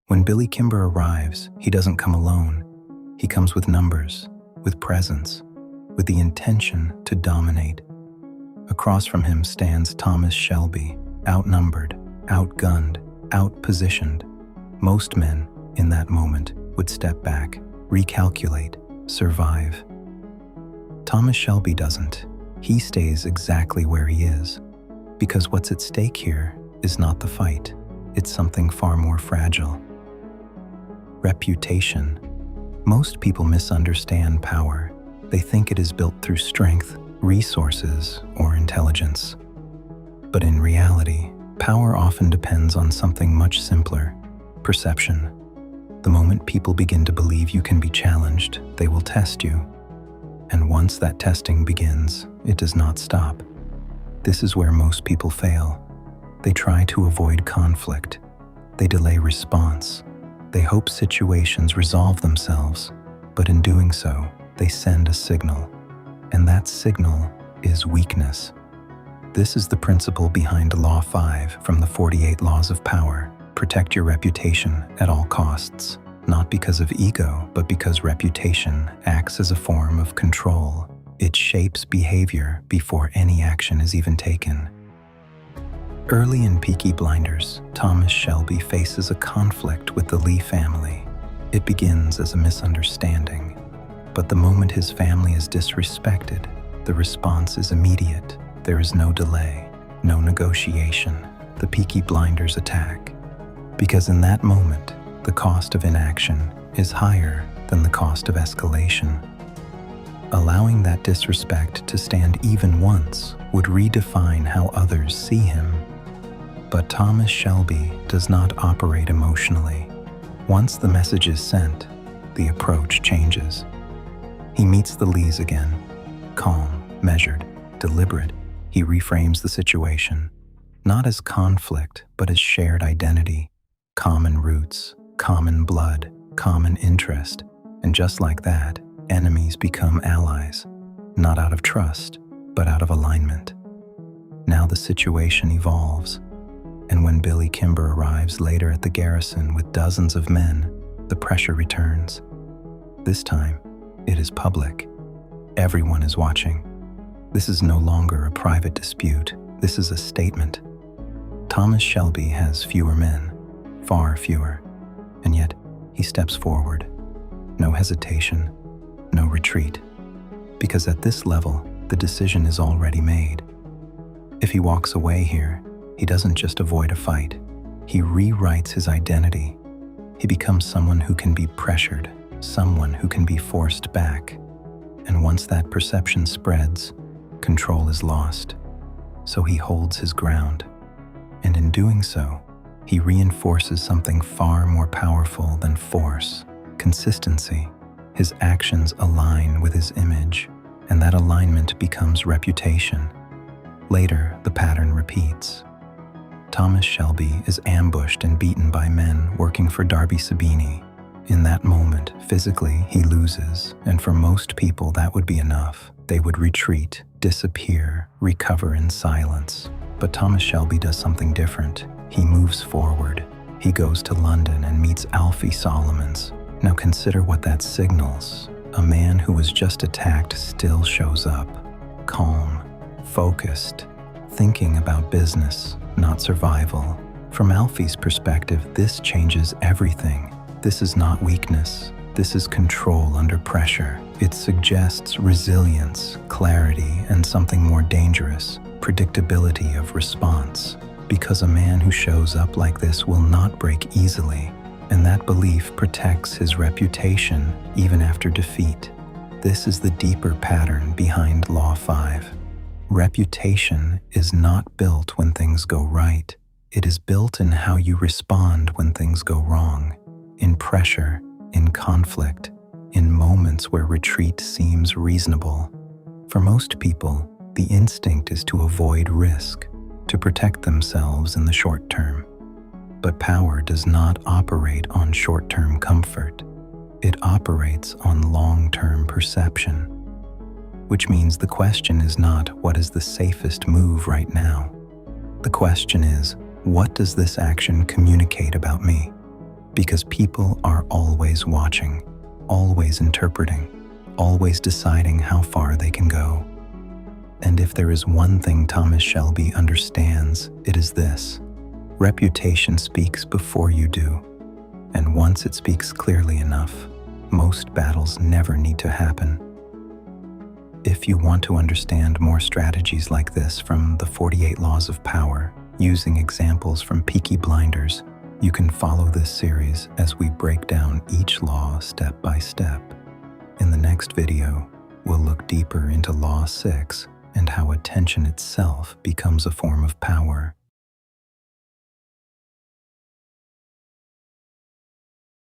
When Billy Kimber arrives, he doesn't come alone. He comes with numbers, with presence, with the intention to dominate. Across from him stands Thomas Shelby, outnumbered, outgunned, outpositioned. Most men, in that moment, would step back, recalculate, survive. Thomas Shelby doesn't. He stays exactly where he is, because what's at stake here is not the fight. It's something far more fragile. Reputation. Most people misunderstand power. They think it is built through strength, resources, or intelligence. But in reality, power often depends on something much simpler: perception. The moment people begin to believe you can be challenged, they will test you. And once that testing begins, it does not stop. This is where most people fail. They try to avoid conflict. They delay response. They hope situations resolve themselves, but in doing so, they send a signal. And that signal is weakness. This is the principle behind Law 5 from the 48 Laws of Power. Protect your reputation at all costs, not because of ego, but because reputation acts as a form of control. It shapes behavior before any action is even taken. Early in Peaky Blinders, Thomas Shelby faces a conflict with the Lee family. It begins as a misunderstanding, but the moment his family is disrespected, the response is immediate. There is no delay, no negotiation. The Peaky Blinders attack. Because in that moment, the cost of inaction is higher than the cost of escalation. Allowing that disrespect to stand even once would redefine how others see him. But Thomas Shelby does not operate emotionally. Once the message is sent, the approach changes. He meets the Lees again. Calm, measured, deliberate, he reframes the situation, not as conflict, but as shared identity, common roots, common blood, common interest. And just like that, enemies become allies, not out of trust, but out of alignment. Now the situation evolves. And when Billy Kimber arrives later at the garrison with dozens of men, the pressure returns. This time, it is public. Everyone is watching. This is no longer a private dispute. This is a statement. Thomas Shelby has fewer men, far fewer, and yet he steps forward. No hesitation, no retreat, because at this level, the decision is already made. If he walks away here, he doesn't just avoid a fight. He rewrites his identity. He becomes someone who can be pressured, someone who can be forced back. And once that perception spreads, control is lost. So he holds his ground. And in doing so, he reinforces something far more powerful than force: consistency. His actions align with his image, and that alignment becomes reputation. Later, the pattern repeats. Thomas Shelby is ambushed and beaten by men working for Darby Sabini. In that moment, physically, he loses, and for most people that would be enough. They would retreat, disappear, recover in silence. But Thomas Shelby does something different. He moves forward. He goes to London and meets Alfie Solomons. Now consider what that signals. A man who was just attacked still shows up, calm, focused, thinking about business, not survival. From Alfie's perspective, this changes everything. This is not weakness. This is control under pressure. It suggests resilience, clarity, and something more dangerous: predictability of response. Because a man who shows up like this will not break easily, and that belief protects his reputation even after defeat. This is the deeper pattern behind Law 5. Reputation is not built when things go right. It is built in how you respond when things go wrong, in pressure, in conflict, in moments where retreat seems reasonable. For most people, the instinct is to avoid risk, to protect themselves in the short term. But power does not operate on short-term comfort. It operates on long-term perception. Which means the question is not, what is the safest move right now? The question is, what does this action communicate about me? Because people are always watching, always interpreting, always deciding how far they can go. And if there is one thing Thomas Shelby understands, it is this: reputation speaks before you do. And once it speaks clearly enough, most battles never need to happen. If you want to understand more strategies like this from the 48 Laws of Power, using examples from Peaky Blinders, you can follow this series as we break down each law step by step. In the next video, we'll look deeper into Law 6 and how attention itself becomes a form of power.